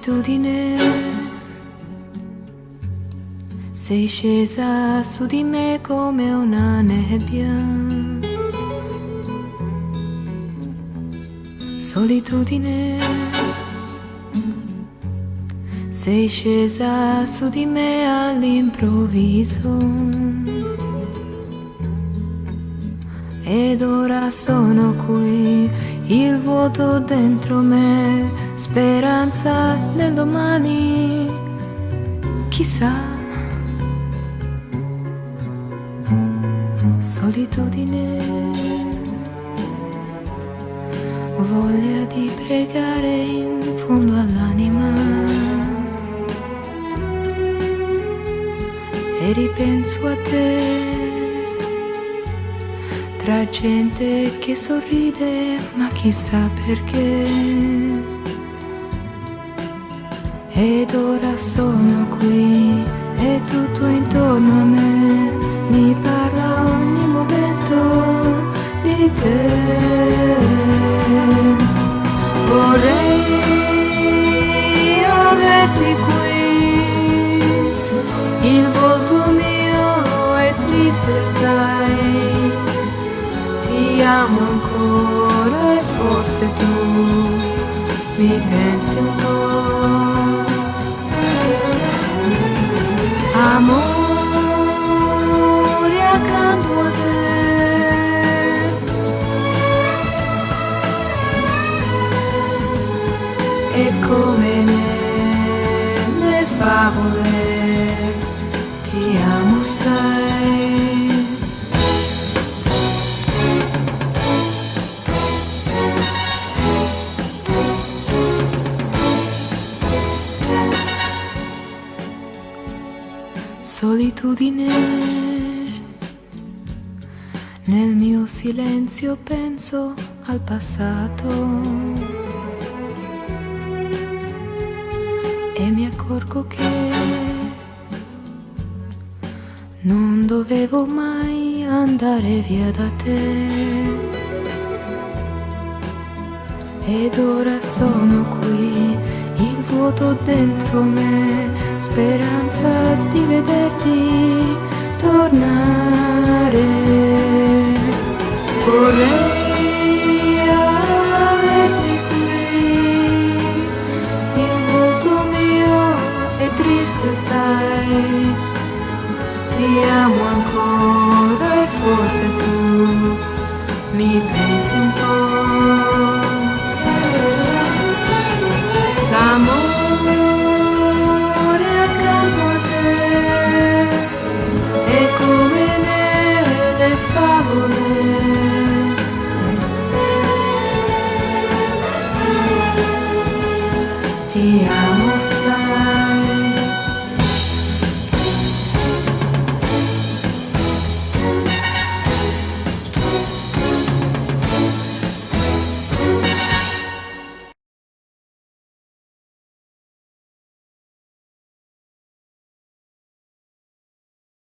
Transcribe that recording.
Solitudine, sei scesa su di me come una nebbia. Solitudine, sei scesa su di me all'improvviso. Ed ora sono qui, il vuoto dentro me, speranza nel domani, chissà. Solitudine, voglia di pregare in fondo all'anima, e ripenso a te. Tra gente che sorride, ma chissà perché. Ed ora sono qui e tutto intorno a me mi parla ogni momento di te. Vorrei averti qui, il volto mio è triste, sai. Ti amo ancora e forse tu mi pensi un po'. Amore accanto a te, e come nelle favole ti amo, sai. Solitudine, nel mio silenzio penso al passato e mi accorgo che non dovevo mai andare via da te. Ed ora sono qui, il vuoto dentro me, speranza di vederti tornare. Vorrei averti qui, il volto mio è triste, sai. Ti amo ancora e forse tu mi pensi un po'.